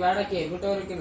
ಬೇಡಕ್ಕೆ ಬಿಟ್ಟವ್ರಿಗೆ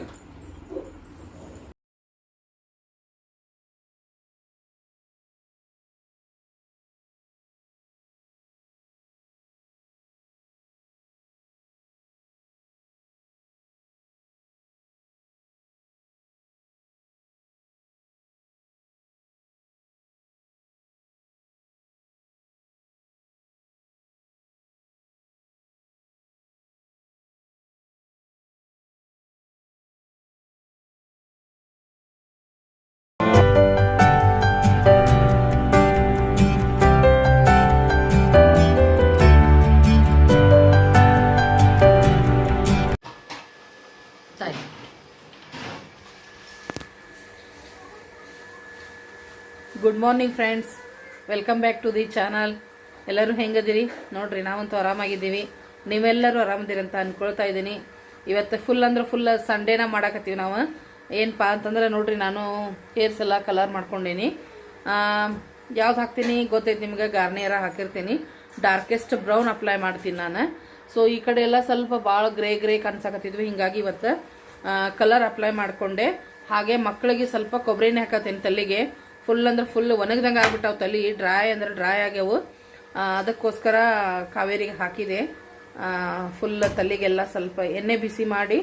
good morning friends, welcome back to the channel. ಎಲ್ಲರೂ ಹೆಂಗದಿರಿ ನೋಡ್ರಿ, ನಾವಂತೂ ಆರಾಮಾಗಿದ್ದೀವಿ. ನೀವೆಲ್ಲರೂ ಆರಾಮದಿರಿ ಅಂತ ಅನ್ಕೊಳ್ತಾ ಇದ್ದೀನಿ. ಇವತ್ತು ಫುಲ್ ಅಂದ್ರೆ ಫುಲ್ ಸಂಡೇನ ಮಾಡಾಕತ್ತೀವಿ ನಾವು. ಏನಪ್ಪಾ ಅಂತಂದ್ರೆ ನೋಡ್ರಿ, ನಾನು ಹೇರ್ಸ್ ಎಲ್ಲ ಕಲರ್ ಮಾಡ್ಕೊಂಡೀನಿ. ಯಾವ್ದು ಹಾಕ್ತೀನಿ ಗೊತ್ತೈತಿ ನಿಮ್ಗೆ, ಗಾರ್ನಿಯರ ಹಾಕಿರ್ತೀನಿ. ಡಾರ್ಕೆಸ್ಟ್ ಬ್ರೌನ್ ಅಪ್ಲೈ ಮಾಡ್ತೀನಿ ನಾನು. ಸೊ ಈ ಕಡೆ ಎಲ್ಲ ಸ್ವಲ್ಪ ಭಾಳ ಗ್ರೇ ಕಾಣಿಸಾಕತ್ತಿದ್ವಿ, ಹಿಂಗಾಗಿ ಇವತ್ತು ಕಲರ್ ಅಪ್ಲೈ ಮಾಡ್ಕೊಂಡೆ. ಹಾಗೆ ಮಕ್ಕಳಿಗೆ ಸ್ವಲ್ಪ ಕೊಬ್ಬರಿ ಎಣ್ಣೆ ಹಾಕತ್ತೀನಿ ತಲೆಗೆ. ಫುಲ್ ಅಂದ್ರೆ ಫುಲ್ ಒಣಗ್ದಂಗೆ ಆಗ್ಬಿಟ್ಟಾವ ತಲೆ, ಡ್ರೈ ಅಂದ್ರೆ ಡ್ರೈ ಆಗ್ಯಾವು. ಅದಕ್ಕೋಸ್ಕರ ಕಾವೇರಿಗೆ ಹಾಕಿದೆ. ಫುಲ್ ತಲೆಗೆಲ್ಲ ಸ್ವಲ್ಪ ಎಣ್ಣೆ ಬಿಸಿ ಮಾಡಿ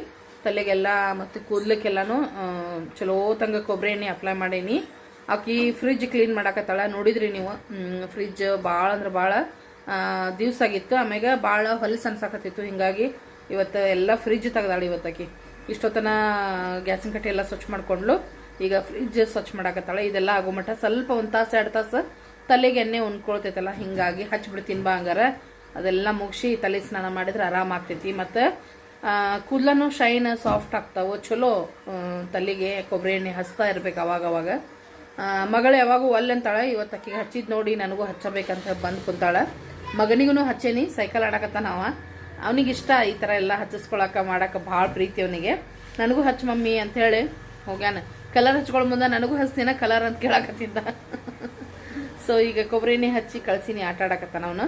ತಲೆಗೆಲ್ಲ ಮತ್ತು ಕೂದಲಕ್ಕೆಲ್ಲಾನು ಚಲೋ ತಂಗ ಕೊಬ್ಬರಿ ಎಣ್ಣೆ ಅಪ್ಲೈ ಮಾಡೀನಿ. ಆಕಿ ಫ್ರಿಜ್ ಕ್ಲೀನ್ ಮಾಡಾಕತ್ತಾಳ. ನೋಡಿದ್ರಿ ನೀವು, ಫ್ರಿಜ್ ಭಾಳ ಅಂದ್ರೆ ಭಾಳ ದಿವ್ಸ ಆಗಿತ್ತು. ಆಮ್ಯಾಗ ಭಾಳ ಹೊಲಸು ಅನ್ಸಾಕತ್ತಿತ್ತು. ಹಿಂಗಾಗಿ ಇವತ್ತು ಎಲ್ಲ ಫ್ರಿಜ್ ತೆಗ್ದಾಳ ಇವತ್ತಾಕಿ. ಇಷ್ಟೊತ್ತನ ಗ್ಯಾಸಿನ ಕಟ್ಟೆ ಎಲ್ಲ ಸ್ವಚ್ಛ ಮಾಡ್ಕೊಂಡ್ಲು. ಈಗ ಫ್ರಿಜ್ ಸ್ವಚ್ಛ ಮಾಡಾಕತ್ತಾಳ. ಇದೆಲ್ಲ ಆಗೋ ಮಟ್ಟ ಸ್ವಲ್ಪ 1 ತಾಸು 2 ತಾಸು ತಲೆಗೆ ಎಣ್ಣೆ ಉಣ್ಕೊಳ್ತೈತಲ್ಲ, ಹಿಂಗಾಗಿ ಹಚ್ಬಿಡ್ತೀನಿ ಬಾ ಹಂಗಾರ. ಅದೆಲ್ಲ ಮುಗಿಸಿ ತಲೆ ಸ್ನಾನ ಮಾಡಿದ್ರೆ ಆರಾಮ ಆಗ್ತೈತಿ. ಮತ್ತು ಕೂದಲನು ಶೈನ್ ಸಾಫ್ಟ್ ಆಗ್ತಾವೆ, ಚಲೋ. ತಲೆಗೆ ಕೊಬ್ಬರಿ ಎಣ್ಣೆ ಹಚ್ತಾ ಇರ್ಬೇಕು ಅವಾಗವಾಗ. ಮಗಳು ಯಾವಾಗೂ ಅಂತಾಳೆ. ಇವತ್ತು ಅಕ್ಕಿಗೆ ಹಚ್ಚಿದ್ ನೋಡಿ ನನಗೂ ಹಚ್ಚಬೇಕಂತ ಬಂದು ಕುಂತಾಳ. ಮಗನಿಗೂ ಹಚ್ಚೇನಿ, ಸೈಕಲ್ ಆಡಕತ್ತ ನಾವ. ಅವನಿಗಿಷ್ಟ ಈ ಥರ ಎಲ್ಲ ಹಚ್ಚಿಸ್ಕೊಳಕ ಮಾಡಕ್ಕೆ ಭಾಳ ಪ್ರೀತಿ ಅವನಿಗೆ. ನನಗೂ ಹಚ್ಚ ಮಮ್ಮಿ ಅಂಥೇಳಿ ಹೋಗ್ಯಾನ. ಕಲರ್ ಹಚ್ಕೊಳ್ಳೋ ಮುಂದೆ ನನಗೂ ಹಚ್ತೀನ ಕಲರ್ ಅಂತ ಕೇಳಾಕತ್ತಿದ್ದ. ಸೊ ಈಗ ಕೊಬ್ಬರಿ ಎಣ್ಣೆ ಹಚ್ಚಿ ಕಳ್ಸೀನಿ, ಆಟ ಆಡಕತ್ತಾನ ಅವನು.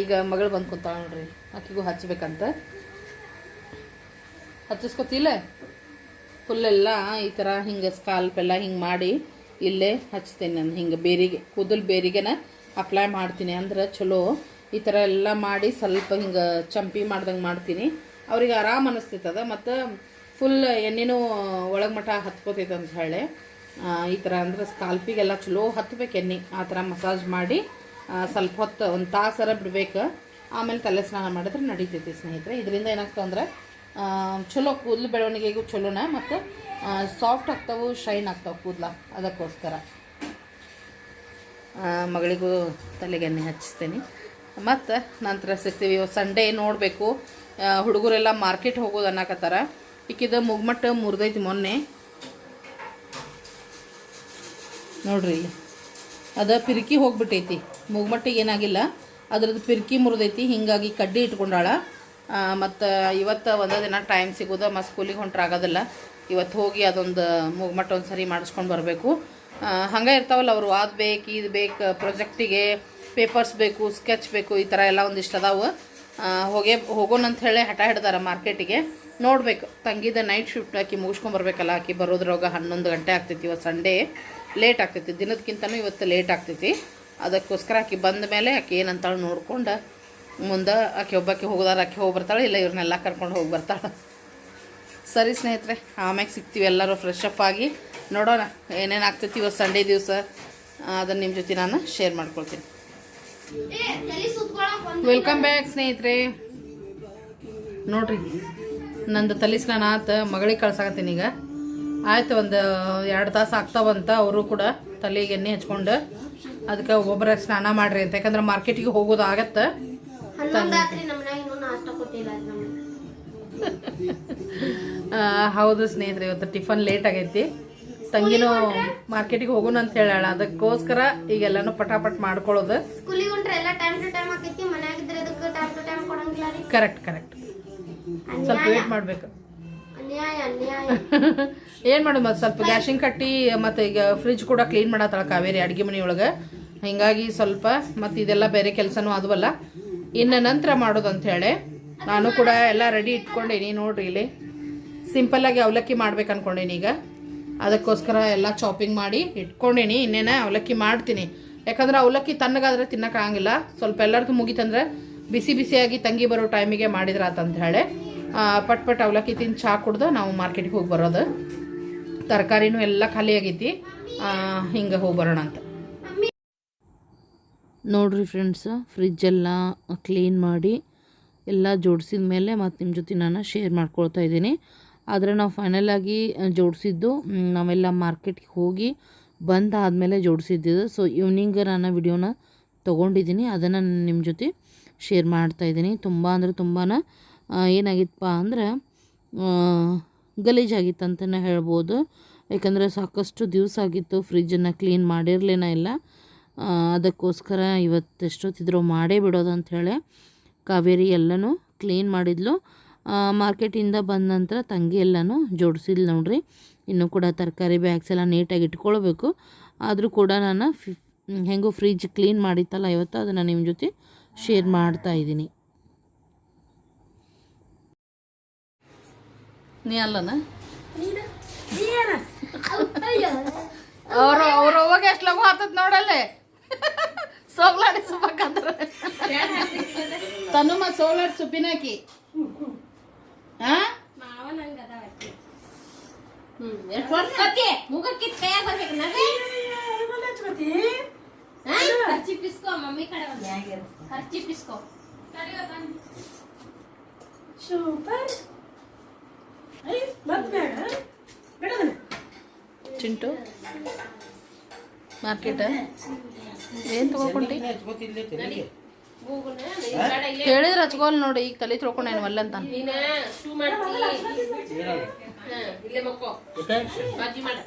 ಈಗ ಮಗಳು ಬಂದು ಕುಂತಾಳ ನೋಡ್ರಿ, ಆಕಿಗೂ ಹಚ್ಬೇಕಂತ. ಹಚ್ಚಿಸ್ಕೊತಿಲ್ಲ ಫುಲ್ ಎಲ್ಲ ಈ ಥರ ಹಿಂಗೆ ಸ್ಕಾಲ್ಪ್ ಎಲ್ಲ ಹಿಂಗೆ ಮಾಡಿ ಇಲ್ಲೇ ಹಚ್ತೇನೆ ನಾನು. ಹಿಂಗೆ ಬೇರಿಗೆ, ಕೂದಲು ಬೇರಿಗೆನ ಅಪ್ಲೈ ಮಾಡ್ತೀನಿ, ಅಂದ್ರೆ ಚಲೋ. ಈ ಥರ ಎಲ್ಲ ಮಾಡಿ ಸ್ವಲ್ಪ ಹಿಂಗೆ ಚಂಪಿ ಮಾಡ್ದಂಗೆ ಮಾಡ್ತೀನಿ. ಅವ್ರಿಗೆ ಆರಾಮ್ ಅನ್ನಿಸ್ತೈತದ. ಮತ್ತು ಫುಲ್ ಎಣ್ಣೆನೂ ಒಳಗೆ ಮಠ ಹತ್ಕೋತೈತೆ ಅಂತ ಹೇಳಿ ಈ ಥರ ಅಂದ್ರೆ ಸ್ಕಾಲ್ಪಿಗೆಲ್ಲ ಚಲೋ ಹತ್ಬೇಕು ಎಣ್ಣೆ. ಆ ಥರ ಮಸಾಜ್ ಮಾಡಿ ಸ್ವಲ್ಪ ಹೊತ್ತು 1 ತಾಸರ ಬಿಡ್ಬೇಕು. ಆಮೇಲೆ ತಲೆ ಸ್ನಾನ ಮಾಡಿದ್ರೆ ನಡೀತೈತಿ ಸ್ನೇಹಿತರೆ. ಇದರಿಂದ ಏನಾಗ್ತವೆ ಅಂದ್ರೆ ಚಲೋ ಕೂದಲು ಬೆಳವಣಿಗೆಗೂ ಚಲೋನ, ಮತ್ತು ಸಾಫ್ಟ್ ಆಗ್ತಾವೆ, ಶೈನ್ ಆಗ್ತಾವೆ ಕೂದಲ. ಅದಕ್ಕೋಸ್ಕರ ಮಗಳಿಗೂ ತಲೆಗೆ ಎಣ್ಣೆ ಹಚ್ತೇನೆ. ಮತ್ತು ನಂತರ ಸಿಗ್ತೀವಿ. ಸಂಡೇ ನೋಡಬೇಕು, ಹುಡುಗರೆಲ್ಲ ಮಾರ್ಕೆಟ್ ಹೋಗೋದು ಅನ್ನಕತ್ತಾರ. ಈಕಿದ ಮುಗ್ಮಟ್ಟು ಮುರಿದೈತಿ ಮೊನ್ನೆ ನೋಡ್ರಿ. ಇಲ್ಲಿ ಅದ ಪಿರ್ಕಿ ಹೋಗ್ಬಿಟ್ಟೈತಿ. ಮುಗ್ಮಟ್ಟಿಗೆ ಏನಾಗಿಲ್ಲ, ಅದ್ರದ್ದು ಪಿರ್ಕಿ ಮುರಿದೈತಿ. ಹಿಂಗಾಗಿ ಕಡ್ಡಿ ಇಟ್ಕೊಂಡಾಳ. ಮತ್ತು ಇವತ್ತು ಒಂದೇ ದಿನ ಟೈಮ್ ಸಿಗೋದು, ಮತ್ತು ಸ್ಕೂಲಿಗೆ ಹೊಂಟ್ರಾಗೋದಿಲ್ಲ. ಇವತ್ತು ಹೋಗಿ ಅದೊಂದು ಮುಗ್ಮಟ್ಟು ಒಂದು ಸರಿ ಮಾಡಿಸ್ಕೊಂಡು ಬರಬೇಕು. ಹಂಗೆ ಇರ್ತಾವಲ್ಲ ಅವರು, ಅದು ಬೇಕು ಇದು ಬೇಕು, ಪ್ರಾಜೆಕ್ಟಿಗೆ ಪೇಪರ್ಸ್ ಬೇಕು, ಸ್ಕೆಚ್ ಬೇಕು, ಈ ಥರ ಎಲ್ಲ ಒಂದಿಷ್ಟು ಅದಾವು. ಹೋಗೋಣ ಅಂತ ಹೇಳಿ ಹಠ ಹಿಡ್ದಾರ ಮಾರ್ಕೆಟಿಗೆ. ನೋಡ್ಬೇಕು, ತಂಗಿದ ನೈಟ್ ಶಿಫ್ಟ್ ಆಕಿ ಮುಗಿಸ್ಕೊಂಬರ್ಬೇಕಲ್ಲ. ಆಕಿ ಬರೋದ್ರಾಗ 11 ಗಂಟೆ ಆಗ್ತೈತಿ. ಇವತ್ತು ಸಂಡೇ ಲೇಟ್ ಆಗ್ತೈತಿ, ದಿನದಕ್ಕಿಂತನೂ ಇವತ್ತು ಲೇಟ್ ಆಗ್ತೈತಿ. ಅದಕ್ಕೋಸ್ಕರ ಆಕಿ ಬಂದ ಮೇಲೆ ಆಕಿ ಏನಂತಾಳೆ ನೋಡ್ಕೊಂಡು ಮುಂದೆ ಆಕೆ ಒಬ್ಬಾಕಿ ಹೋಗೋದಾರ ಆಕೆ ಹೋಗಿ ಬರ್ತಾಳೆ, ಇಲ್ಲ ಇವ್ರನ್ನೆಲ್ಲ ಕರ್ಕೊಂಡು ಹೋಗಿ ಬರ್ತಾಳೆ. ಸರಿ ಸ್ನೇಹಿತರೆ, ಆಮ್ಯಾಗ ಸಿಗ್ತೀವಿ ಎಲ್ಲರೂ ಫ್ರೆಶ್ ಅಪ್ ಆಗಿ. ನೋಡೋಣ ಏನೇನು ಆಗ್ತೈತಿ ಇವತ್ತು ಸಂಡೇ ದಿವಸ. ಅದನ್ನು ನಿಮ್ಮ ಜೊತೆ ನಾನು ಶೇರ್ ಮಾಡ್ಕೊಳ್ತೀನಿ. ವೆಲ್ಕಮ್ ಬ್ಯಾಕ್ ಸ್ನೇಹಿತರೆ. ನೋಡ್ರಿ, ನಂದು ತಲೆ ಸ್ನಾನ ಆತ, ಮಗಳಿಗೆ ಕಳ್ಸಾಕತ್ತೀನಿ ಈಗ. ಆಯ್ತು, ಒಂದು 2 ತಾಸು ಆಗ್ತಾವಂತ. ಅವರು ಕೂಡ ತಲೆಗೆ ಎಣ್ಣೆ ಹಚ್ಕೊಂಡು ಅದಕ್ಕೆ ಒಬ್ಬೊಬ್ಬರ ಸ್ನಾನ ಮಾಡ್ರಿ ಅಂತ. ಯಾಕಂದ್ರೆ ಮಾರ್ಕೆಟಿಗೆ ಹೋಗೋದು ಆಗತ್ತೆ. ಹೌದು ಸ್ನೇಹಿತರೆ, ಇವತ್ತು ಟಿಫನ್ ಲೇಟ್ ಆಗೈತಿ. ತಂಗಿನೂ ಮಾರ್ಕೆಟಿಗೆ ಹೋಗೋಣ ಅಂತ ಹೇಳಾಳ. ಅದಕ್ಕೋಸ್ಕರ ಈಗೆಲ್ಲಾನು ಪಟಾಪಟ್ ಮಾಡ್ಕೊಳ್ಳೋದು. ಕರೆಕ್ಟ್ ಸ್ವಲ್ಪ ವೇಟ್ ಮಾಡ್ಬೇಕು. ಏನು ಮಾಡೋದು ಮತ್ತು ಸ್ವಲ್ಪ ಗ್ಯಾಸಿಂಗ್ ಕಟ್ಟಿ ಮತ್ತು ಈಗ ಫ್ರಿಜ್ ಕೂಡ ಕ್ಲೀನ್ ಮಾಡತ್ತಳ ಕಾವೇರಿ ಅಡುಗೆ ಮನೆಯೊಳಗೆ. ಹಿಂಗಾಗಿ ಸ್ವಲ್ಪ ಮತ್ತು ಇದೆಲ್ಲ ಬೇರೆ ಕೆಲಸನೂ ಆದವಲ್ಲ, ಇನ್ನು ನಂತರ ಮಾಡೋದು ಅಂಥೇಳಿ ನಾನು ಕೂಡ ಎಲ್ಲ ರೆಡಿ ಇಟ್ಕೊಂಡೀನಿ. ನೋಡ್ರಿ ಇಲ್ಲಿ ಸಿಂಪಲ್ಲಾಗಿ ಅವಲಕ್ಕಿ ಮಾಡ್ಬೇಕು ಅನ್ಕೊಂಡೀನಿ. ಈಗ ಅದಕ್ಕೋಸ್ಕರ ಎಲ್ಲ ಚಾಪಿಂಗ್ ಮಾಡಿ ಇಟ್ಕೊಂಡೀನಿ. ಇನ್ನೇನ ಅವಲಕ್ಕಿ ಮಾಡ್ತೀನಿ, ಯಾಕಂದ್ರೆ ಅವಲಕ್ಕಿ ತಣ್ಣಗಾದ್ರೆ ತಿನ್ನೋಕ್ಕಾಗಿಲ್ಲ. ಸ್ವಲ್ಪ ಎಲ್ಲರದ್ದು ಮುಗಿತಂದ್ರೆ ಬಿಸಿ ಬಿಸಿಯಾಗಿ ತಂಗಿ ಬರೋ ಟೈಮಿಗೆ ಮಾಡಿದ್ರೆ ಆತಂತ ಹೇಳಿ ಪಟ್ ಪಟ್ ಅವಲಕ್ಕಿ ತಿಂದು ಚಹಾ ಕುಡ್ದು ನಾವು ಮಾರ್ಕೆಟಿಗೆ ಹೋಗಿ ಬರೋದು. ತರಕಾರಿನೂ ಎಲ್ಲ ಖಾಲಿ ಆಗೈತಿ, ಹಿಂಗೆ ಹೋಗಿ ಬರೋಣ ಅಂತ. ನೋಡ್ರಿ ಫ್ರೆಂಡ್ಸ್, ಫ್ರಿಜ್ಜೆಲ್ಲ ಕ್ಲೀನ್ ಮಾಡಿ ಎಲ್ಲ ಜೋಡಿಸಿದ ಮೇಲೆ ಮತ್ತು ನಿಮ್ಮ ಜೊತೆ ನಾನು ಶೇರ್ ಮಾಡ್ಕೊಳ್ತಾ ಇದ್ದೀನಿ. ಆದರೆ ನಾವು ಫೈನಲಾಗಿ ಜೋಡಿಸಿದ್ದು ನಾವೆಲ್ಲ ಮಾರ್ಕೆಟ್ಗೆ ಹೋಗಿ ಬಂದಾದಮೇಲೆ ಜೋಡಿಸಿದ್ದು. ಸೊ ಈವ್ನಿಂಗ್ ನಾನು ವಿಡಿಯೋನ ತೊಗೊಂಡಿದ್ದೀನಿ, ಅದನ್ನು ನಿಮ್ಮ ಜೊತೆ ಶೇರ್ ಮಾಡ್ತಾಯಿದ್ದೀನಿ. ತುಂಬ ಅಂದರೆ ತುಂಬಾ ಏನಾಗಿತ್ತಪ್ಪ ಅಂದ್ರೆ ಗಲೀಜಾಗಿತ್ತು ಅಂತಲೇ ಹೇಳ್ಬೋದು. ಯಾಕಂದರೆ ಸಾಕಷ್ಟು ದಿವಸ ಆಗಿತ್ತು ಫ್ರಿಜ್ಜನ್ನು ಕ್ಲೀನ್ ಮಾಡಿರಲೇನ ಇಲ್ಲ. ಅದಕ್ಕೋಸ್ಕರ ಇವತ್ತೆಷ್ಟೊತ್ತಿದ್ರು ಮಾಡೇ ಬಿಡೋದು ಅಂಥೇಳಿ ಕಾವೇರಿ ಎಲ್ಲನೂ ಕ್ಲೀನ್ ಮಾಡಿದ್ಲು. ಮಾರ್ಕೆಟಿಂದ ಬಂದ ನಂತರ ತಂಗಿ ಎಲ್ಲನೂ ಜೋಡಿಸಿದ್ಲು ನೋಡ್ರಿ. ಇನ್ನೂ ಕೂಡ ತರಕಾರಿ ಬ್ಯಾಗ್ಸ್ ಎಲ್ಲ ನೀಟಾಗಿ ಇಟ್ಕೊಳ್ಬೇಕು. ಆದರೂ ಕೂಡ ನಾನು ಹೆಂಗೋ ಫ್ರಿಜ್ ಕ್ಲೀನ್ ಮಾಡಿತ್ತಲ್ಲ ಇವತ್ತು, ಅದನ್ನು ನಿಮ್ಮ ಜೊತೆ ಶೇರ್ ಮಾಡ್ತಾಯಿದ್ದೀನಿ. ನೀ ಅಲ್ಲನ ಅವ್ರು ಹೋಗಿ ಎಷ್ಟು ಲಗು ಆತತ್ ನೋಡಲ್ಲೇ ಸೋಗ್ಲಾಡಿ ಸುಬ್ಬಕ್ಕಂದ್ರೆ ತನು ಮತ್ತು ಸೋಗ್ಲಾಡಿ ಸುಪ್ಪಿನಾಕಿ. ಚಿಂಟು ಮಾರ್ಕೆಟ್ ಏನು ತಗೊಳ್ಕೊಂಡಿ ಹೇಳಿದ್ರೆ ಹಚ್ಕೋಲ್ ನೋಡಿ. ಈಗ ತಲೆ ತೊಳ್ಕೊಂಡು ಏನು ಒಲ್ಲ ಅಂತ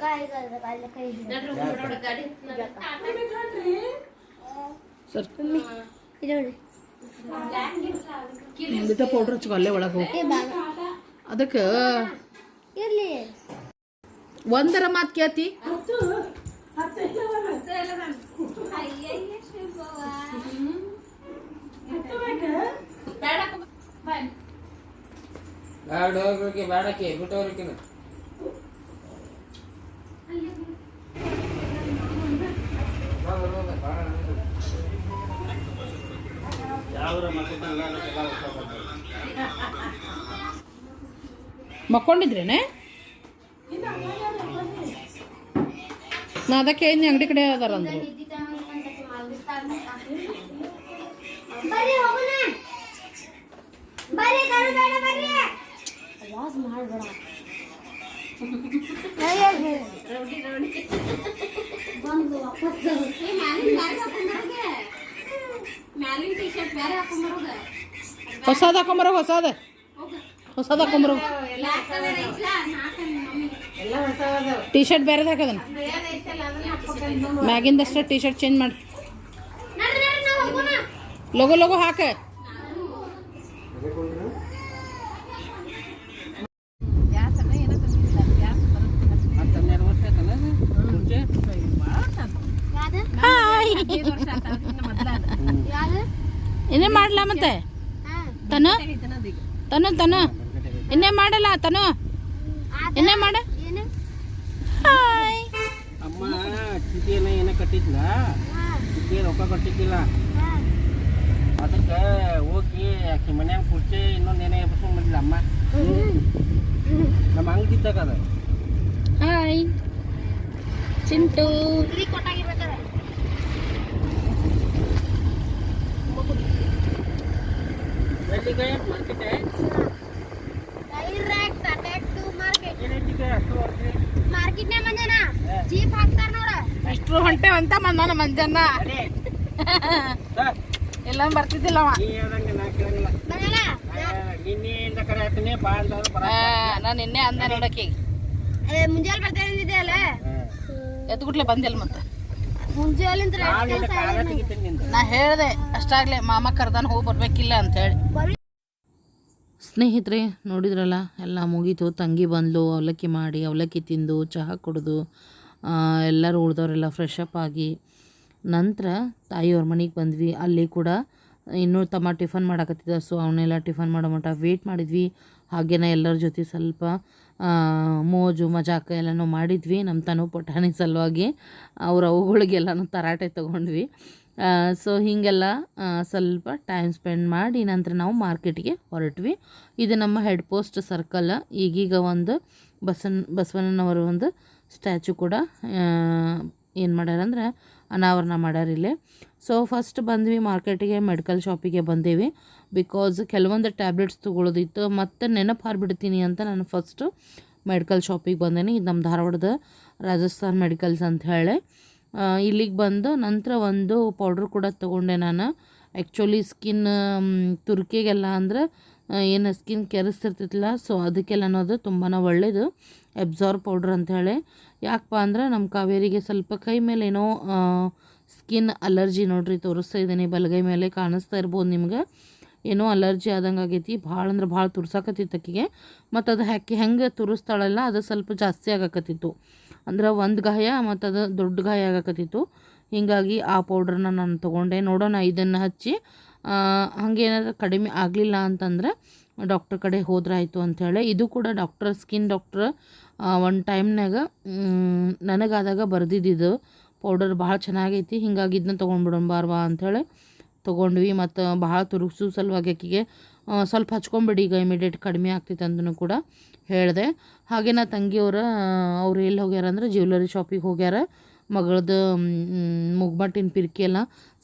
ಸರ್ ಪೌಡ್ರ್ ಹಚ್ಕೊ ಅಲ್ಲೇ ಒಳಗೆ ಹೋಗಿ. ಅದಕ್ಕೆ ಒಂದರ ಮಾತು ಕೇಳ್ತಿ. ಬೇಡಕ್ಕೆ ಬಿಟ್ಟವ್ರಿಗೆ ಮಕ್ಕೊಂಡಿದ್ರೇನೆ? ನಾ ಅದಕ್ಕೆ ಹೇಳಿದ್ನಿ ಅಂಗಡಿ ಕಡೆ ಅದಾರ ಅಂದ್ರು. ಹೊಸದ ಹಾಕೊಂಬರೋ ಹೊಸದ ಹಾಕೊಂಬರೋ. ಟೀ ಶರ್ಟ್ ಬೇರೆದು ಹಾಕದನ ಮ್ಯಾಗಿಂದಷ್ಟೇ ಟೀ ಶರ್ಟ್ ಚೇಂಜ್ ಮಾಡಿ ಲಗು ಹಾಕ. ಇನ್ನೇ ಮಾಡಲ್ಲ ಮತ್ತೆ ತನು ತನು ತನು ಇನ್ನೇ ಮಾಡಲ್ಲ ತನು ಇನ್ನೇ ಮಾಡ. ಅಮ್ಮ ಚೀಟಿಯನ್ನ ಏನ ಕಟ್ಟಿದ್ಲ, ಚೀಟಿ ರೊಕ್ಕ ಕಟ್ಟಿದ್ದಿಲ್ಲ. ಅದಕ್ಕೆ ಹೋಗಿ ಆಕಿ ಮನ್ಯಾಗ ಕುರ್ಚಿ ಇನ್ನೊಂದೇನೇ ಎಬ್ಸ್ಕೊಂಡ್ ಬಂದಿಲ್ಲ ಅಮ್ಮ. ನಮ್ಮ ಅಂಗಡಿ ತಗದ. ಹಾಯ್ ಚಿಂಟು. ಅಷ್ಟ್ರು ಹೊಂಟೆ ಅಂತ ಮಂದಾನ ಮಂಜನ್ನ ಎಲ್ಲ ಬರ್ತಿದ್ದಿಲ್ಲ. ನಾನು ನಿನ್ನೆ ಅಂದೆ ನೋಡಕ್ಕೆ ಮುಂಜಾನೆ ಬರ್ತಾ ಅಲ್ಲ ಎದ್ಗುಟ್ಲೆ ಬಂದಿಲ್ಲ. ಮತ್ತೆ ನಾ ಹೇಳ್ದೆ ಅಷ್ಟಾಗ್ಲೇ ಮಾಮ ಕರ್ದಾನ ಹೋಗಿ ಬರ್ಬೇಕಿಲ್ಲ ಅಂತ ಹೇಳಿ. ಸ್ನೇಹಿತರೆ ನೋಡಿದ್ರಲ್ಲ, ಎಲ್ಲ ಮುಗೀತು. ತಂಗಿ ಬಂದಳು, ಅವಲಕ್ಕಿ ಮಾಡಿ ಅವಲಕ್ಕಿ ತಿಂದು ಚಹಾ ಕುಡಿದು ಎಲ್ಲರೂ ಉಳಿದವರೆಲ್ಲ ಫ್ರೆಶ್ ಅಪ್ ಆಗಿ ನಂತರ ತಾಯಿಯವ್ರ ಮನೆಗೆ ಬಂದ್ವಿ. ಅಲ್ಲಿ ಕೂಡ ಇನ್ನೂ ತಮ್ಮ ಟಿಫನ್ ಮಾಡಕತ್ತಿದ್ದ, ಸೊ ಅವನ್ನೆಲ್ಲ ಟಿಫನ್ ಮಾಡೋ ಮಟ್ಟ ವೇಟ್ ಮಾಡಿದ್ವಿ. ಹಾಗೇನೆ ಎಲ್ಲರ ಜೊತೆ ಸ್ವಲ್ಪ ಮೋಜು ಮಜಾಕ ಎಲ್ಲನೂ ಮಾಡಿದ್ವಿ. ನಮ್ಮ ತನು ಪುಟಾಣಿ ಸಲುವಾಗಿ ಅವುಗಳಿಗೆಲ್ಲನೂ ತರಾಟೆ ತೊಗೊಂಡ್ವಿ. ಸೊ ಹೀಗೆಲ್ಲ ಸ್ವಲ್ಪ ಟೈಮ್ ಸ್ಪೆಂಡ್ ಮಾಡಿ ನಂತರ ನಾವು ಮಾರ್ಕೆಟಿಗೆ ಹೊರಟ್ವಿ. ಇದು ನಮ್ಮ ಹೆಡ್ ಪೋಸ್ಟ್ ಸರ್ಕಲ್. ಈಗೀಗ ಒಂದು ಬಸವಣ್ಣನವರ ಒಂದು ಸ್ಟ್ಯಾಚು ಕೂಡ ಏನು ಮಾಡ್ಯಾರಂದ್ರೆ ಅನಾವರಣ ಮಾಡ್ಯಾರ ಇಲ್ಲೇ. ಸೊ ಫಸ್ಟ್ ಬಂದ್ವಿ ಮಾರ್ಕೆಟಿಗೆ, ಮೆಡಿಕಲ್ ಶಾಪಿಗೆ ಬಂದೇವಿ. ಬಿಕಾಸ್ ಕೆಲವೊಂದು ಟ್ಯಾಬ್ಲೆಟ್ಸ್ ತೊಗೊಳೋದಿತ್ತು, ಮತ್ತು ನೆನಪು ಹಾರಿಬಿಡ್ತೀನಿ ಅಂತ ನಾನು ಫಸ್ಟು ಮೆಡಿಕಲ್ ಶಾಪಿಗೆ ಬಂದೇನಿ. ಇದು ನಮ್ಮ ಧಾರವಾಡದ ರಾಜಸ್ಥಾನ್ ಮೆಡಿಕಲ್ಸ್ ಅಂತ ಹೇಳಿ ಇಲ್ಲಿಗೆ ಬಂದು ನಂತರ ಒಂದು ಪೌಡ್ರ್ ಕೂಡ ತೊಗೊಂಡೆ ನಾನು. ಆ್ಯಕ್ಚುಲಿ ಸ್ಕಿನ್ ತುರ್ಕಿಗೆಲ್ಲ ಅಂದ್ರೆ ಏನು ಸ್ಕಿನ್ ಕೆರೆಸ್ತಿರ್ತಿತ್ತಲ್ಲ, ಸೊ ಅದಕ್ಕೆಲ್ಲ ಅನ್ನೋದು ತುಂಬಾ ಒಳ್ಳೆಯದು ಎಬ್ಸಾರ್ಬ್ ಪೌಡ್ರ್ ಅಂಥೇಳಿ. ಯಾಕಪ್ಪ ಅಂದ್ರೆ ನಮ್ಮ ಕಾವೇರಿಗೆ ಸ್ವಲ್ಪ ಕೈ ಮೇಲೆ ಏನೋ ಸ್ಕಿನ್ ಅಲರ್ಜಿ ನೋಡ್ರಿ, ತೋರಿಸ್ತಾ ಇದ್ದೀನಿ ಬಲಗೈ ಮೇಲೆ ಕಾಣಿಸ್ತಾ ಇರ್ಬೋದು ನಿಮ್ಗೆ. ಏನೋ ಅಲರ್ಜಿ ಆದಂಗೆ ಆಗೈತಿ, ಭಾಳ ಅಂದ್ರೆ ಭಾಳ ತುರ್ಸಾಕತ್ತಿತ್ತು ಅಕ್ಕಿಗೆ. ಮತ್ತು ಅದು ಹೆಂಗೆ ತುರಿಸ್ತಾಳಲ್ಲ ಅದು ಸ್ವಲ್ಪ ಜಾಸ್ತಿ ಆಗಕತ್ತಿತ್ತು, ಅಂದ್ರೆ ಒಂದು ಗಾಯ ಮತ್ತು ಅದು ದೊಡ್ಡ ಗಾಯ ಆಗಕತ್ತಿತ್ತು. ಹೀಗಾಗಿ ಆ ಪೌಡ್ರನ್ನ ನಾನು ತೊಗೊಂಡೆ. ನೋಡೋಣ ಇದನ್ನು ಹಚ್ಚಿ ಹಾಗೇನಾದ್ರು ಕಡಿಮೆ ಆಗಲಿಲ್ಲ ಅಂತಂದರೆ ಡಾಕ್ಟ್ರ್ ಕಡೆ ಹೋದ್ರಾಯ್ತು ಅಂಥೇಳಿ. ಇದು ಕೂಡ ಸ್ಕಿನ್ ಡಾಕ್ಟ್ರ್ ಒಂದು ಟೈಮ್ನಾಗ ನನಗಾದಾಗ ಬರೆದಿದ್ದು ಪೌಡರ್ ಭಾಳ ಚೆನ್ನಾಗೈತಿ, ಹೀಗಾಗಿ ಇದನ್ನ ತೊಗೊಂಡ್ಬಿಡೋಣ ಬಾರ್ವಾ ಅಂಥೇಳಿ ತೊಗೊಂಡ್ವಿ. ಮತ್ತು ಭಾಳ ತುರುಸು ಸಲುವಾಗಿ ಆಕಿಗೆ ಸ್ವಲ್ಪ ಹಚ್ಕೊಂಬಿಡಿ ಈಗ ಇಮಿಡಿಯೇಟ್ ಕಡಿಮೆ ಆಗ್ತೈತೆ ಅಂತಲೂ ಕೂಡ ಹೇಳಿದೆ. ಹಾಗೆ ನಾ ತಂಗಿಯವ್ರು ಅವ್ರು ಎಲ್ಲಿ ಹೋಗ್ಯಾರ ಅಂದ್ರೆ ಜ್ಯುವೆಲರಿ ಶಾಪಿಗೆ ಹೋಗ್ಯಾರ. ಮಗಳದ್ದು ಮುಗ್ಮಟ್ಟಿನ ಪಿರ್ಕಿ ಎಲ್ಲ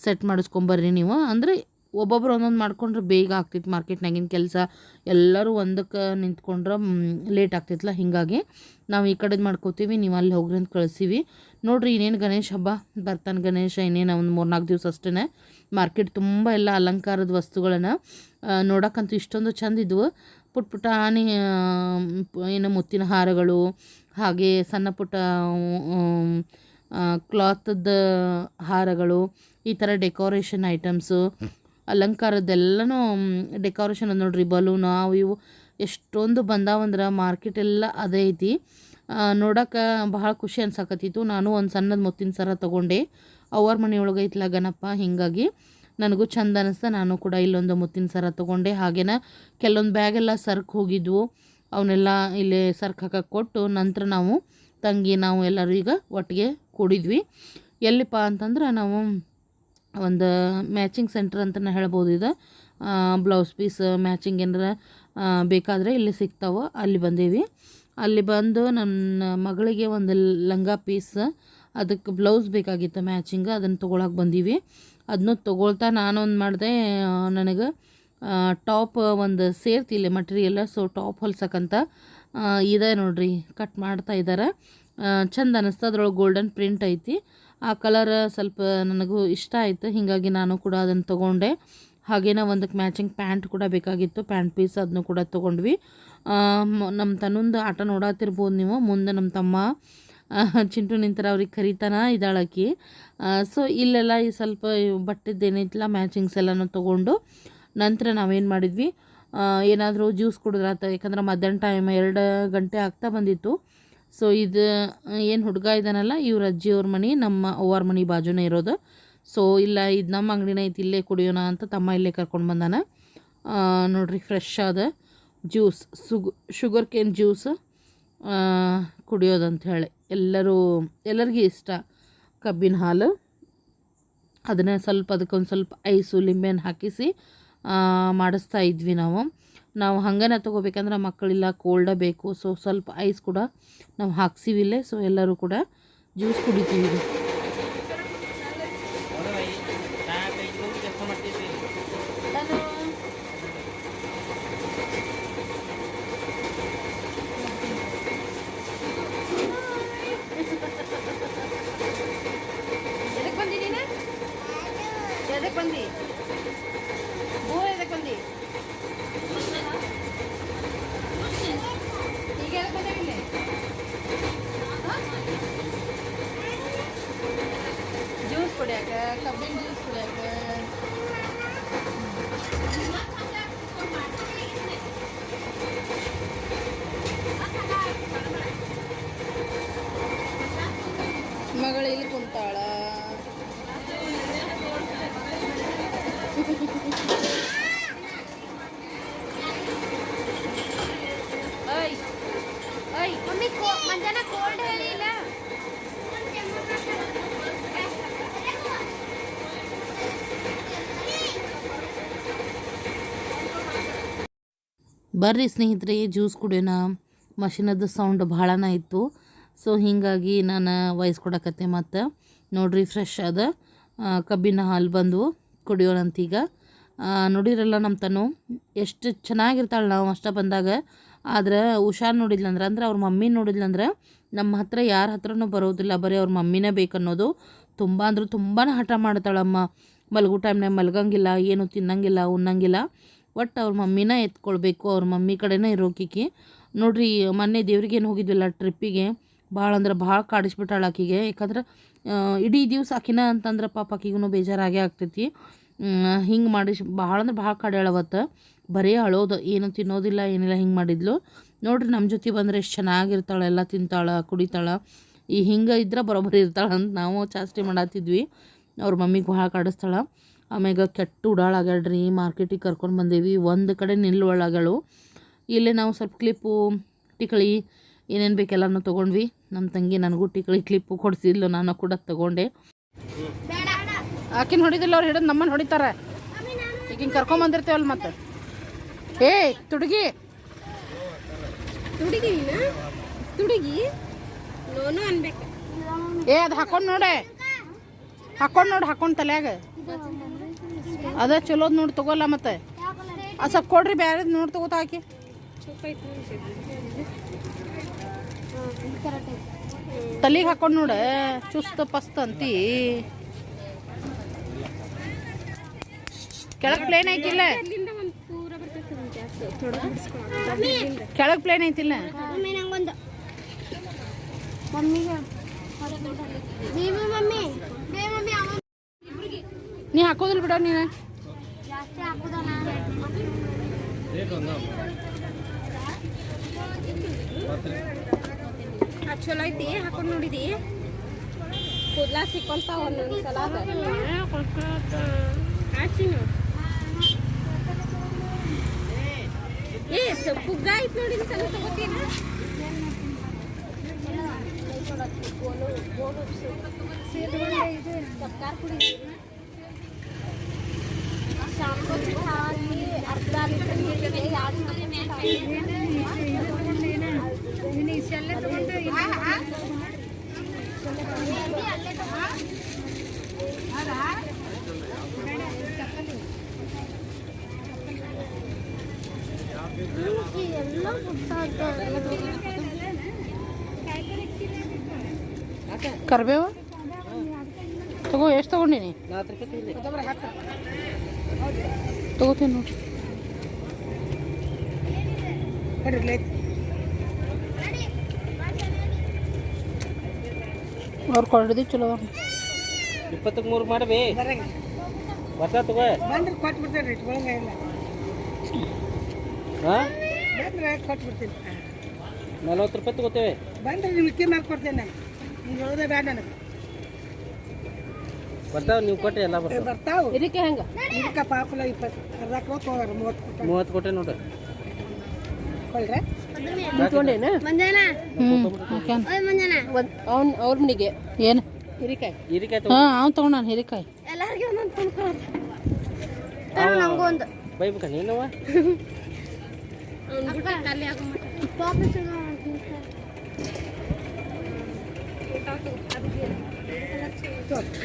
ಸೆಟ್ ಮಾಡಿಸ್ಕೊಂಬರ್ರಿ ನೀವು, ಅಂದರೆ ಒಬ್ಬೊಬ್ರು ಒಂದೊಂದು ಮಾಡ್ಕೊಂಡ್ರೆ ಬೇಗ ಆಗ್ತೈತೆ. ಮಾರ್ಕೆಟ್ನಾಗಿನ ಕೆಲಸ ಎಲ್ಲರೂ ಒಂದಕ್ಕೆ ನಿಂತ್ಕೊಂಡ್ರೆ ಲೇಟ್ ಆಗ್ತೈತಲ್ಲ, ಹೀಗಾಗಿ ನಾವು ಈ ಕಡೆದು ಮಾಡ್ಕೋತೀವಿ, ನೀವು ಅಲ್ಲಿ ಹೋಗ್ರಿ ಅಂತ ಕಳಿಸೀವಿ. ನೋಡಿರಿ ಇನ್ನೇನು ಗಣೇಶ ಹಬ್ಬ ಬರ್ತಾನೆ. ಗಣೇಶ ಇನ್ನೇನು ಒಂದು 3-4 ದಿವಸ ಅಷ್ಟೇ. ಮಾರ್ಕೆಟ್ ತುಂಬ ಎಲ್ಲ ಅಲಂಕಾರದ ವಸ್ತುಗಳನ್ನು ನೋಡೋಕ್ಕಂತೂ ಇಷ್ಟೊಂದು ಚೆಂದ ಇದ್ವು. ಪುಟ್ಟಾಣಿ ಏನು ಮುತ್ತಿನ ಹಾರಗಳು, ಹಾಗೆ ಸಣ್ಣ ಪುಟ್ಟ ಕ್ಲಾತದ ಹಾರಗಳು, ಈ ಥರ ಡೆಕೋರೇಷನ್ ಐಟಮ್ಸು, ಅಲಂಕಾರದ್ದೆಲ್ಲನೂ ಡೆಕೋರೇಷನ್ ಅದು ನೋಡ್ರಿ, ಬಲೂನು ಅವು ಇವು ಎಷ್ಟೊಂದು ಬಂದಾವಂದ್ರೆ ಮಾರ್ಕೆಟೆಲ್ಲ ಅದೇ ಐತಿ. ನೋಡೋಕೆ ಭಾಳ ಖುಷಿ ಅನ್ಸಕತ್ತಿತ್ತು. ನಾನು ಒಂದು ಸಣ್ಣದ ಮುತ್ತಿನ ಸರ ತೊಗೊಂಡೆ. ಅವ್ರ ಮನೆಯೊಳಗೆ ಐತಲ್ಲ ಗಣಪ, ಹೀಗಾಗಿ ನನಗೂ ಚಂದ ಅನ್ನಿಸ್ತಾ ನಾನು ಕೂಡ ಇಲ್ಲೊಂದು ಮುತ್ತಿನ ಸರ ತೊಗೊಂಡೆ. ಹಾಗೇನ ಕೆಲವೊಂದು ಬ್ಯಾಗೆಲ್ಲ ಸರ್ಕ್ ಹೋಗಿದ್ವು, ಅವನ್ನೆಲ್ಲ ಇಲ್ಲೇ ಸರ್ಕ್ ಹಾಕಕ್ಕೆ ಕೊಟ್ಟು ನಂತರ ನಾವು ಎಲ್ಲರೂ ಈಗ ಒಟ್ಟಿಗೆ ಕೂಡಿದ್ವಿ. ಎಲ್ಲಿಪ್ಪ ಅಂತಂದ್ರೆ ನಾವು ಒಂದು ಮ್ಯಾಚಿಂಗ್ ಸೆಂಟರ್ ಅಂತಲೇ ಹೇಳ್ಬೋದು. ಇದು ಬ್ಲೌಸ್ ಪೀಸ್ ಮ್ಯಾಚಿಂಗ್ ಏನಾರ ಬೇಕಾದರೆ ಇಲ್ಲಿ ಸಿಗ್ತಾವೆ, ಅಲ್ಲಿ ಬಂದೀವಿ. ಅಲ್ಲಿ ಬಂದು ನನ್ನ ಮಗಳಿಗೆ ಒಂದು ಲಂಗ ಪೀಸ್, ಅದಕ್ಕೆ ಬ್ಲೌಸ್ ಬೇಕಾಗಿತ್ತು ಮ್ಯಾಚಿಂಗ್, ಅದನ್ನು ತೊಗೊಳಕ್ಕೆ ಬಂದೀವಿ. ಅದನ್ನು ತೊಗೊಳ್ತಾ ನಾನೊಂದು ಮಾಡಿದೆ, ನನಗೆ ಟಾಪ್ ಒಂದು ಸೇರ್ತಿಲ್ಲ ಮಟೀರಿಯಲ್, ಸೊ ಟಾಪ್ ಹೊಲ್ಸಕ್ಕಂತ ಇದೆ ನೋಡ್ರಿ, ಕಟ್ ಮಾಡ್ತಾ ಇದ್ದಾರೆ. ಚಂದ ಅನ್ನಿಸ್ತು, ಅದ್ರೊಳಗೆ ಗೋಲ್ಡನ್ ಪ್ರಿಂಟ್ ಐತಿ. ಆ ಕಲರ್ ಸ್ವಲ್ಪ ನನಗೂ ಇಷ್ಟ ಆಯಿತು, ಹೀಗಾಗಿ ನಾನು ಕೂಡ ಅದನ್ನು ತೊಗೊಂಡೆ. ಹಾಗೇನ ಒಂದಕ್ಕೆ ಮ್ಯಾಚಿಂಗ್ ಪ್ಯಾಂಟ್ ಕೂಡ ಬೇಕಾಗಿತ್ತು, ಪ್ಯಾಂಟ್ ಪೀಸ್, ಅದನ್ನು ಕೂಡ ತೊಗೊಂಡ್ವಿ. ನಮ್ಮ ತನ್ನೊಂದು ಆಟ ನೋಡತ್ತಿರ್ಬೋದು ನೀವು. ಮುಂದೆ ನಮ್ಮ ತಮ್ಮ ಚಿಂಟು ನಿಂತರ ಅವ್ರಿಗೆ ಕರಿತಾನ ಇದ್ದಾಳಕಿ. ಸೊ ಇಲ್ಲೆಲ್ಲ ಈ ಸ್ವಲ್ಪ ಬಟ್ಟೆದ್ದೇನೈತಿಲ್ಲ ಮ್ಯಾಚಿಂಗ್ಸ್ ಎಲ್ಲನೂ ತೊಗೊಂಡು ನಂತರ ನಾವೇನು ಮಾಡಿದ್ವಿ, ಏನಾದರೂ ಜ್ಯೂಸ್ ಕುಡಿದ್ರಾತ, ಯಾಕಂದ್ರೆ ಮಧ್ಯಾಹ್ನ ಟೈಮ್ 2 ಗಂಟೆ ಆಗ್ತಾ ಬಂದಿತ್ತು. ಸೊ ಇದು ಏನು ಹುಡುಗ ಇದ್ದಾನಲ್ಲ, ಇವ್ರ ಅಜ್ಜಿಯವ್ರ ಮನೆ ನಮ್ಮ ಅವ್ವಾರ ಮನೆ ಬಾಜುನೇ ಇರೋದು. ಸೊ ಇಲ್ಲ ಇದು ನಮ್ಮ ಅಂಗಡಿನ ಐತಿ, ಇಲ್ಲೇ ಕುಡಿಯೋಣ ಅಂತ ತಮ್ಮ ಇಲ್ಲೇ ಕರ್ಕೊಂಡು ಬಂದಾನ. ನೋಡ್ರಿ ಫ್ರೆಶ್ ಆದ ಜ್ಯೂಸ್, ಶುಗರ್ ಕೇನ್ ಜ್ಯೂಸ್ ಕುಡಿಯೋದಂತ ಹೇಳಿ ಎಲ್ಲರಿಗೂ ಇಷ್ಟ. ಕಬ್ಬಿನ ಹಾಲು, ಅದನ್ನೇ ಸ್ವಲ್ಪ ಅದಕ್ಕೊಂದು ಸ್ವಲ್ಪ ಐಸು ಲಿಂಬೆಹಣ್ಣು ಹಾಕಿಸಿ ಮಾಡಿಸ್ತಾ ಇದ್ವಿ ನಾವು ಹಂಗನ ತೊಗೋಬೇಕಂದ್ರೆ ಮಕ್ಕಳಿಲ್ಲ, ಕೋಲ್ಡ ಬೇಕು. ಸೊ ಸ್ವಲ್ಪ ಐಸ್ ಕೂಡ ನಾವು ಹಾಕ್ಸಿವಿಲ್ಲೇ. ಸೊ ಎಲ್ಲರೂ ಕೂಡ ಜ್ಯೂಸ್ ಕುಡಿತೀವಿ. ಎದಕ್ಕೆ ಬಂದಿ? ಎದಕ್ಕೆ ಬಂದಿ? ಈಗ ಎದಕ್ಕೆ ಬಂದೇವಿಲ್ಲ? ಜ್ಯೂಸ್ ಕುಡಿಯಾಕ, ಕಬ್ಬಿನ ಜ್ಯೂಸ್ ಕುಡಿಯಾಕ. ಮಗಳು ಇಲ್ಲಿ ಕುಂತಾಳ. ಮಮ್ಮಿ ಮಂಜಾನ ಕೋಲ್ಡ್ ಹೇಳಿಲ್ಲ. ಬರ್ರಿ ಸ್ನೇಹಿತರೆ, ಜ್ಯೂಸ್ ಕುಡಿಯೋಣ. ಮಷಿನದ್ದು ಸೌಂಡ್ ಭಾಳನ ಇತ್ತು, ಸೊ ಹೀಗಾಗಿ ನಾನು ವಾಯ್ಸ್ ಕೊಡಕತ್ತೆ. ಮತ್ತು ನೋಡ್ರಿ, ಫ್ರೆಶ್ ಆದ ಕಬ್ಬಿನ ಹಾಲು ಬಂದು ಕುಡಿಯೋಣಂತೀಗ. ನೋಡಿರಲ್ಲ ನಮ್ಮ ತನು ಎಷ್ಟು ಚೆನ್ನಾಗಿರ್ತಾಳೆ ನಾವು ಅಷ್ಟ ಬಂದಾಗ. ಆದ್ರೆ ಹುಷಾರು ನೋಡಿದ್ಲಂದ್ರೆ, ಅಂದ್ರೆ ಅವ್ರ ಮಮ್ಮಿ ನೋಡಿದ್ಲಂದ್ರೆ ನಮ್ಮ ಹತ್ರ ಯಾರ ಹತ್ರನೂ ಬರೋದಿಲ್ಲ, ಬರೀ ಅವ್ರ ಮಮ್ಮಿನೇ ಬೇಕನ್ನೋದು. ತುಂಬ ಅಂದ್ರೆ ತುಂಬಾ ಹಠ ಮಾಡ್ತಾಳಮ್ಮ. ಮಲಗೋ ಟೈಮ್ನಾಗ ಮಲಗಂಗಿಲ್ಲ, ಏನು ತಿನ್ನಂಗಿಲ್ಲ, ಉಣ್ಣಂಗಿಲ್ಲ. ಒಟ್ಟು ಅವ್ರ ಮಮ್ಮಿನ ಎತ್ಕೊಳ್ಬೇಕು, ಅವ್ರ ಮಮ್ಮಿ ಕಡೆನೇ ಇರೋಕಿಕ್ಕಿ. ನೋಡ್ರಿ, ಮೊನ್ನೆ ದೇವ್ರಿಗೇನು ಹೋಗಿದ್ವಿಲ್ಲ ಟ್ರಿಪ್ಪಿಗೆ, ಭಾಳ ಅಂದ್ರೆ ಭಾಳ ಕಾಡಿಸ್ಬಿಟ್ಟಾಳ ಆಕಿಗೆ. ಯಾಕಂದ್ರೆ ಇಡೀ ದಿವ್ಸ ಆಕಿನ ಅಂತಂದ್ರೆ ಪಾಪ ಆಕಿಗೂ ಬೇಜಾರಾಗೇ ಆಗ್ತೈತಿ. ಹಿಂಗೆ ಮಾಡಿ ಭಾಳ ಅಂದ್ರೆ ಭಾಳ ಕಾಡ್ಯಾಳವತ್ತು. ಬರೀ ಅಳೋದು, ಏನು ತಿನ್ನೋದಿಲ್ಲ, ಏನಿಲ್ಲ, ಹಿಂಗೆ ಮಾಡಿದ್ಲು. ನೋಡ್ರಿ, ನಮ್ಮ ಜೊತೆ ಬಂದರೆ ಎಷ್ಟು ಚೆನ್ನಾಗಿರ್ತಾಳೆ, ಎಲ್ಲ ತಿಂತಾಳೆ, ಕುಡಿತಾಳೆ. ಈ ಹಿಂಗೆ ಇದ್ರೆ ಬರೋಬ್ಬರಿ ಇರ್ತಾಳೆ ಅಂತ ನಾವು ಚಾಸ್ತಿ ಮಾಡತ್ತಿದ್ವಿ. ಅವ್ರ ಮಮ್ಮಿಗೆ ಭಾಳ ಕಾಡಿಸ್ತಾಳೆ. ಆಮ್ಯಾಗ ಕೆಟ್ಟ ಉಡಾಳಾಗ್ಯಾಳ್ರಿ. ಮಾರ್ಕೆಟಿಗೆ ಕರ್ಕೊಂಡು ಬಂದೇವಿ, ಒಂದು ಕಡೆ ನಿಲ್ಲುವಳಾಗಳು. ಇಲ್ಲೇ ನಾವು ಸ್ವಲ್ಪ ಕ್ಲಿಪ್ಪು, ಟಿಕಳಿ ಏನೇನು ಬೇಕೆಲ್ಲನೂ ತೊಗೊಂಡ್ವಿ. ನಮ್ಮ ತಂಗಿ ನನಗೂ ಟಿಕಳಿ ಕ್ಲಿಪ್ಪು ಕೊಡಿಸಿದ್ಲು, ನಾನು ಕೂಡ ತೊಗೊಂಡೆ. ಆಕಿನ ಹೊಡಿದಿಲ್ಲ, ಅವ್ರು ಹಿಡಿದು ನಮ್ಮನ್ನು ಹೊಡಿತಾರೆ. ಈಗ ಹಿಂಗೆ ಕರ್ಕೊಂಬಂದಿರ್ತೇವಲ್ಲ ಮತ್ತೆ. ತುಡುಗಿ ತುಡುಗಿ ನೋನು ಅನ್ಬೇಕು. ಅದು ಹಾಕೊಂಡು ನೋಡೆ, ಹಾಕೊಂಡು ತಲೆಯಾಗ ಅದ ಚಲೋದ್ ನೋಡಿ ತಗೋಲ್ಲ. ಮತ್ತೆ ಅದು ಸ್ವಲ್ಪ ಕೊಡ್ರಿ, ಬ್ಯಾರೆ ನೋಡಿ ತಗೋತ ಹಾಕಿ. ತಲೆಗೆ ಹಾಕೊಂಡು ನೋಡ, ಚುಸ್ತ ಪಸ್ತ್ ಅಂತಿ. ಕೆಳಗೆ ಪ್ಲೇನ್ ಐತಿಲ್ಲ, ಕೆಳಗೆ ಪ್ಲೇನ್ ಐತಿಲ್ಲ. ನೀ ಹಾಕೋದಿಲ್ಲ ಬಿಡ, ನೀನು ಚಲೋ ಐತಿ. ಹಾಕೊಂಡು ನೋಡಿದಿ, ಕೂದ್ಲ ಸಿಕ್ಕೊಂತಾವ ಒಂದೊಂದ್ಸಲ. ಪುಗ್ಗ ಐತಿ ನೋಡಿ, ಸಲ ತಗೋತೀನ. ಕರ್ಬೇವು ತಗೋ. ಎಷ್ಟು ತಗೊಂಡಿನಿ? ತಗೋತೀನಿ ನೋಡ್ರಿ. ಅವ್ರು ಕೊಡ್ದು ಚಲೋ. 23 ಮಾಡಬೇ ಹೊಸ ತಗೋ. ಬಂದ್ರೆ ಕೊಟ್ಬಿಡ್ತೇನೆ ರೀ, ಇಟ್ಕೊಳಂಗಿಲ್ಲ. ಹಾಂ, ಬಂದ್ರೆ ಕೊಟ್ಬಿಡ್ತೀನಿ. 40 ರೂಪಾಯಿ ತಗೋತೇವೆ. ಬಂದ್ರೆ ನಿಮ್ಗೆ ಮಾಡಿ ಕೊಡ್ತೇನೆ ನಾನು. ಹಿಂಗೆ ಹೇಳೋದೇ ಬೇಡ ನನಗೆ. ಬರ್ತಾವ, ನೀವು ಕೊಟ್ಟರೆ ಎಲ್ಲ ಬರ್ತಾವೆ. ಇದಕ್ಕೆ ಹೆಂಗೆ? ಇದಕ್ಕೆ ಪಾಪಲ 20 ಅರ್ಧಕ್ಕೆ ಹೋಗೋರು 30 ಕೊಟ್ಟೆ ನೋಡ್ರಿ. ಕೊಳ್ರೆ ತೊಗೊಂಡೇನ ಮಂಜಾನ ಅವ್ರ ಮನೆಗೆ ಏನು ಹೀರಿಕಾಯಿ ಹಾಂ ಅವ್ನು ತೊಗೊಂಡು ನಾನು ಹೀರಿಕಾಯಿ ಎಲ್ಲರಿಗೂ ಒಂದೊಂದು ತಂದ್ಕೊಳತ್ತೆ. ನಂಗೂ ಒಂದು ಬೈಬೇಕ ನೀನವ ಖಾಲಿ ಆಗೋ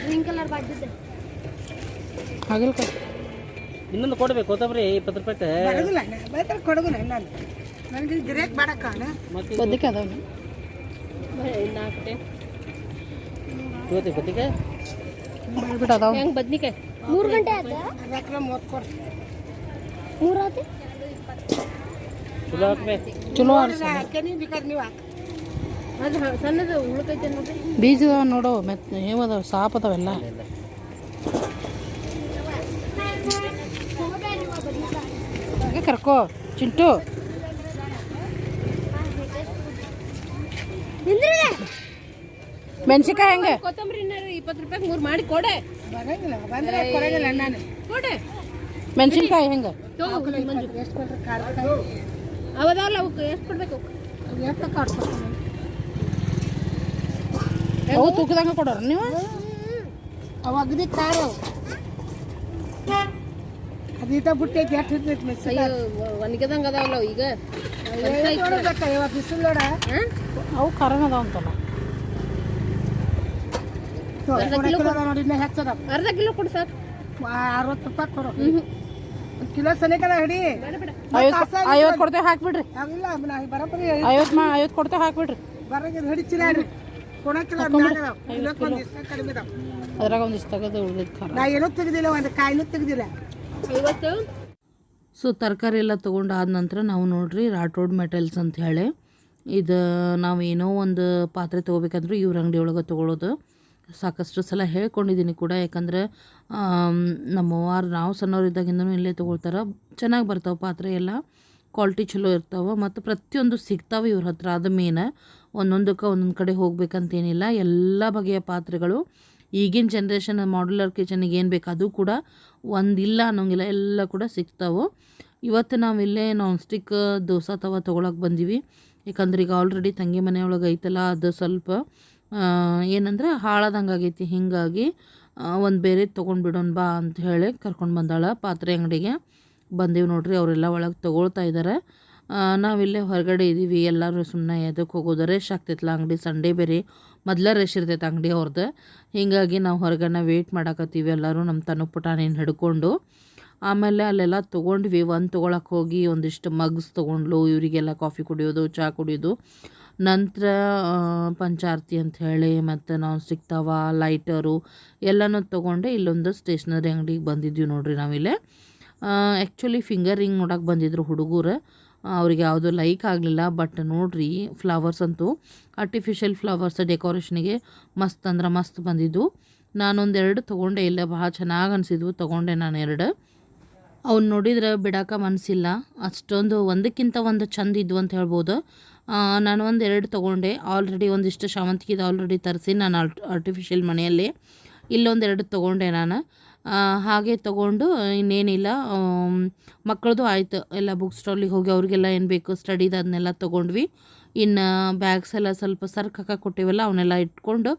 ಗ್ರೀನ್ ಕಲರ್ ಬಾಡ್ದಿದ್ದೆ ಹಾಗಲ್ಕಾಯಿ ಇನ್ನೊಂದು ಕೊಡ್ಬೇಕು ಕೊತ್ತಂಬರಿ 20 ರೂಪಾಯಿ. ಬರೋದಿಲ್ಲ, ಬೈತಾರೆ ಕೊಡೋದಿಲ್ಲ. ನಾನು ನನಗೆ ಗಿರೇಕ್ ಮಾಡಕ್ಕಾನ ಬದಕ್ಕೆ ಅದಾವ ಇವತ್ತು ಬದ್ನಿಕಾಯಿ ಮಾಡ್ಬಿಟ್ಟು ಅದಾವ ಹೆಂಗೆ ಬದ್ನಿಕಾಯಿ 3 ಗಂಟೆ ಆಯ್ತು. ಅರ್ಧಕ್ಕೆ 30 ಕೊಡು. 3 ಆಯ್ತು. ಚಲೋ ಹಾಕ್ಬೇಕು. ಚಲೋ ಹಾಕೇನಿ ಬೇಕಾದ್ರೆ ನೀವು ಹಾಕಿ. ಅದು ಸಣ್ಣದು ಉಳ್ಕೈತೆ ನೋಡ್ರಿ. ಬೀಜ ನೋಡು ಮೆತ್ತ ಹೇವದಾವ ಸಾಪ್ ಅದಾವೆಲ್ಲ. ಹಾಗೆ ಕರ್ಕೋ ಚಿಂಟು. ಮೆಣಸಿನ್ಕಾಯಿ ಹೆಂಗೆ? ಕೊತ್ತಂಬರಿ 20 ರೂಪಾಯಿಗೆ 3 ಮಾಡಿ ಕೊಡೆ. ಬರಂಗಿಲ್ಲ ಬಂದ್ರೆ ಕೊಡಂಗಿಲ್ಲ ನಾನು ಕೊಡೆ. ಮೆಣಸಿನ್ಕಾಯಿ ಹೆಂಗೆ? ಎಷ್ಟು ಕೊಡ್ರಿ ಖಾರ ಅವದಾವಲ್ಲ ಅವಕ್ಕೆ ಎಷ್ಟು ಕೊಡ್ಬೇಕು? ಎಷ್ಟು ಕಾಡ್ಕೊಡ್ತೀನಿ ಅವು ತೂಕದಂಗೆ ಕೊಡೋರು ನೀವು? ಅವು ಅಗದಿ ಖಾರ ಅದೀಟ ಬಿಟ್ಟೈತಿ ಎಷ್ಟು ಇರ್ತೈತಿ ಮೆಣಸಿನ ಒಣಗಿದಂಗೆ ಅದಾವಲ್ಲ ಈಗ. ಇವಾಗ ಬಿಸಿಲು ನೋಡ ಅವು ಖಾರನ ಅದಾವ ಅಂತಲ್ಲ. ನೋಡಿ ಇನ್ನೂ ಹೆಚ್ಚದ ಅರ್ಧ ಕಿಲೋ ಕೊಡು ಸಾಕು. 60 ರೂಪಾಯಿ ಕೊಡು 1 ಕಿಲೋ ಸನೇಕಲ್ಲ ಹಿಡಿ 50 ಕೊಡ್ತೇವೆ ಹಾಕ್ಬಿಡ್ರಿ. ಇಲ್ಲ ಬರೋಬ್ಬರಿ 50 ಕೊಡ್ತೇವೆ ಹಾಕ್ಬಿಡ್ರಿ. ಬರಂಗಿಲ್ಲ ಹಿಡಿಚಿಲ್ಲ ಕೊಡಕ್ಕಿಲ್ಲ ಕಿಲೋಕ್ಕೊಂದು ಇಷ್ಟ ಕಡಿಮೆ ಇದಾವೆ. ಅದ್ರಾಗ ಒಂದಿಷ್ಟು ತೆಗೆದು ಉಳಿದ ಖಾರ. ನಾ ಏನೂ ತೆಗ್ದಿಲ್ಲ ಒಂದು ಕಾಯಿನೂ ತೆಗ್ದಿಲ್ಲ. ಇವತ್ತು ಸೊ ತರಕಾರಿ ಎಲ್ಲ ತೊಗೊಂಡಾದ ನಂತರ ನಾವು ನೋಡ್ರಿ ರಾಠೋಡ್ ಮೆಟಲ್ಸ್ ಅಂತ ಹೇಳಿ ಇದು ನಾವು ಏನೋ ಒಂದು ಪಾತ್ರೆ ತೊಗೋಬೇಕಂದ್ರೆ ಇವ್ರ ಅಂಗಡಿ ಒಳಗೆ ತೊಗೊಳೋದು. ಸಾಕಷ್ಟು ಸಲ ಹೇಳ್ಕೊಂಡಿದ್ದೀನಿ ಕೂಡ, ಯಾಕಂದ್ರೆ ನಮ್ಮವ್ವಾರು ನಾವು ಸಣ್ಣವರಿದ್ದಾಗಿಂದನೂ ಇಲ್ಲೇ ತೊಗೊಳ್ತಾರೆ. ಚೆನ್ನಾಗಿ ಬರ್ತಾವೆ ಪಾತ್ರೆ ಎಲ್ಲ, ಕ್ವಾಲಿಟಿ ಚಲೋ ಇರ್ತಾವೆ ಮತ್ತು ಪ್ರತಿಯೊಂದು ಸಿಗ್ತಾವೆ ಇವ್ರ ಹತ್ರ. ಅದು ಮೇನ್, ಒಂದೊಂದಕ್ಕೆ ಒಂದೊಂದು ಕಡೆ ಹೋಗ್ಬೇಕಂತೇನಿಲ್ಲ. ಎಲ್ಲ ಬಗೆಯ ಪಾತ್ರೆಗಳು ಈಗಿನ ಜನ್ರೇಷನ್ ಮಾಡ್ಯುಲರ್ ಕಿಚನಿಗೆ ಏನು ಬೇಕು ಅದು ಕೂಡ ಒಂದಿಲ್ಲ ಅನ್ನೋಂಗಿಲ್ಲ, ಎಲ್ಲ ಕೂಡ ಸಿಗ್ತಾವೆ. ಇವತ್ತು ನಾವಿಲ್ಲೇ ನಾನ್ ಸ್ಟಿಕ್ ದೋಸೆ ತವ ತೊಗೊಳಕ್ಕೆ ಬಂದೀವಿ. ಯಾಕಂದ್ರೆ ಈಗ ಆಲ್ರೆಡಿ ತಂಗಿ ಮನೆಯೊಳಗೆ ಐತಲ್ಲ, ಅದು ಸ್ವಲ್ಪ ಏನಂದ್ರೆ ಹಾಳಾದಂಗೆ ಆಗೈತಿ. ಹೀಗಾಗಿ ಒಂದು ಬೇರೆ ತೊಗೊಂಡ್ಬಿಡೋಣ ಬಾ ಅಂತ ಹೇಳಿ ಕರ್ಕೊಂಡು ಬಂದಾಳ ಪಾತ್ರೆ ಅಂಗಡಿಗೆ. ಬಂದೀವಿ ನೋಡ್ರಿ, ಅವರೆಲ್ಲ ಒಳಗೆ ತೊಗೊಳ್ತಾ ಇದ್ದಾರೆ. ನಾವಿಲ್ಲೇ ಹೊರಗಡೆ ಇದ್ದೀವಿ. ಎಲ್ಲರೂ ಸುಮ್ಮನೆ ಎದಕ್ಕೆ ಹೋಗೋದು, ರಶ್ ಆಗ್ತೈತಲ್ಲ ಅಂಗಡಿ, ಸಂಡೇ ಬೇರೆ ಮೊದಲೇ ರಶ್ ಇರ್ತೈತೆ ಅಂಗಡಿ ಅವ್ರದ್ದು. ಹೀಗಾಗಿ ನಾವು ಹೊರಗಡೆ ವೇಟ್ ಮಾಡಾಕತ್ತೀವಿ ಎಲ್ಲರೂ, ನಮ್ಮ ತನು ಪುಟಾಣಿನ ಹಿಡ್ಕೊಂಡು. ಆಮೇಲೆ ಅಲ್ಲೆಲ್ಲ ತೊಗೊಂಡ್ವಿ. ಒಂದು ತೊಗೊಳಕ್ಕೆ ಹೋಗಿ ಒಂದಿಷ್ಟು ಮಗ್ಸ್ ತೊಗೊಂಡ್ಲು, ಇವರಿಗೆಲ್ಲ ಕಾಫಿ ಕುಡಿಯೋದು, ಚಹಾ ಕುಡಿಯೋದು. ನಂತರ ಪಂಚಾರತಿ ಅಂತ ಹೇಳಿ ಮತ್ತು ನಾನ್ ಸ್ಟಿಕ್ ತವ, ಲೈಟರು ಎಲ್ಲನೂ ತೊಗೊಂಡೆ ಇಲ್ಲೊಂದು ಸ್ಟೇಷ್ನರಿ ಅಂಗಡಿಗೆ ಬಂದಿದ್ವಿ ನೋಡ್ರಿ ನಾವಿಲ್ಲೇ. ಆ್ಯಕ್ಚುಲಿ ಫಿಂಗರ್ ರಿಂಗ್ ನೋಡೋಕೆ ಬಂದಿದ್ರು ಹುಡುಗರು, ಅವ್ರಿಗೆ ಯಾವುದೂ ಲೈಕ್ ಆಗಲಿಲ್ಲ. ಬಟ್ ನೋಡ್ರಿ ಫ್ಲವರ್ಸ್ ಅಂತೂ ಆರ್ಟಿಫಿಷಿಯಲ್ ಫ್ಲವರ್ಸ್ ಡೆಕೋರೇಷನಿಗೆ ಮಸ್ತ್ ಅಂದ್ರೆ ಮಸ್ತ್ ಬಂದಿದ್ದು. ನಾನೊಂದು 2 ತೊಗೊಂಡೆ, ಇಲ್ಲ ಭಾಳ ಚೆನ್ನಾಗಿ ಅನಿಸಿದ್ವು, ತೊಗೊಂಡೆ ನಾನು 2. ಅವ್ನು ನೋಡಿದ್ರೆ ಬಿಡಾಕ ಮನಸ್ಸಿಲ್ಲ, ಅಷ್ಟೊಂದು ಒಂದಕ್ಕಿಂತ ಒಂದು ಚಂದ ಇದ್ವು ಅಂತ ಹೇಳ್ಬೋದು. ನಾನು ಒಂದು 2 ತೊಗೊಂಡೆ. ಆಲ್ರೆಡಿ ಒಂದಿಷ್ಟು ಶಾವಂತಿಗೆ ಆಲ್ರೆಡಿ ತರಿಸಿ ನಾನು ಆರ್ಟಿಫಿಷಿಯಲ್ ಮನೆಯಲ್ಲಿ. ಇಲ್ಲೊಂದು 2 ತೊಗೊಂಡೆ ನಾನು. ಹಾಗೆ ತೊಗೊಂಡು ಇನ್ನೇನಿಲ್ಲ, ಮಕ್ಕಳದು ಆಯಿತು. ಎಲ್ಲ ಬುಕ್ ಸ್ಟಾಲಿಗೆ ಹೋಗಿ ಅವ್ರಿಗೆಲ್ಲ ಏನು ಬೇಕು ಸ್ಟಡಿದು ಅದನ್ನೆಲ್ಲ ತೊಗೊಂಡ್ವಿ. ಇನ್ನು ಬ್ಯಾಗ್ಸ್ ಎಲ್ಲ ಸ್ವಲ್ಪ ಸರ್ಕ್ ಹಾಕಕ್ಕೆ ಕೊಟ್ಟಿವಲ್ಲ ಅವನ್ನೆಲ್ಲ ಇಟ್ಕೊಂಡು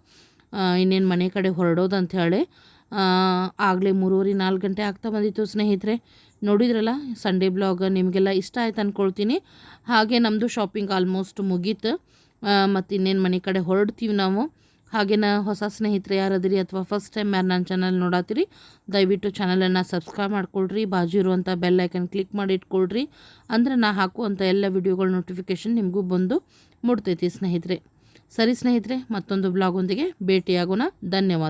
ಇನ್ನೇನು ಮನೆ ಕಡೆ ಹೊರಡೋದು ಅಂತ ಹೇಳಿ. ಆಗಲೇ 3:30-4 ಗಂಟೆ ಆಗ್ತಾ ಬಂದಿತ್ತು ಸ್ನೇಹಿತರೆ. ನೋಡಿದ್ರಲ್ಲ ಸಂಡೇ ಬ್ಲಾಗ್ ನಿಮಗೆಲ್ಲ ಇಷ್ಟ ಆಯ್ತು ಅಂದ್ಕೊಳ್ತೀನಿ. ಹಾಗೆ ನಮ್ಮದು ಶಾಪಿಂಗ್ ಆಲ್ಮೋಸ್ಟ್ ಮುಗೀತು. ಮತ್ತು ಇನ್ನೇನು ಮನೆ ಕಡೆ ಹೊರಡ್ತೀವಿ ನಾವು. ಹಾಗೇನ ಹೊಸ ಸ್ನೇಹಿತರೆ ಯಾರಾದಿರಿ ಅಥವಾ ಫಸ್ಟ್ ಟೈಮ್ ಯಾರು ನನ್ನ ಚಾನಲ್ ನೋಡತ್ತೀರಿ, ದಯವಿಟ್ಟು ಚಾನಲನ್ನು ಸಬ್ಸ್ಕ್ರೈಬ್ ಮಾಡ್ಕೊಳ್ರಿ. ಬಾಜು ಇರುವಂಥ ಬೆಲ್ ಐಕನ್ ಕ್ಲಿಕ್ ಮಾಡಿ ಇಟ್ಕೊಳ್ರಿ. ಅಂದರೆ ನಾ ಹಾಕುವಂಥ ಎಲ್ಲ ವಿಡಿಯೋಗಳ ನೋಟಿಫಿಕೇಷನ್ ನಿಮಗೂ ಬಂದು ಮುಟ್ತೈತಿ ಸ್ನೇಹಿತರೆ. ಸರಿ ಸ್ನೇಹಿತರೆ, ಮತ್ತೊಂದು ಬ್ಲಾಗೊಂದಿಗೆ ಭೇಟಿಯಾಗೋಣ. ಧನ್ಯವಾದ.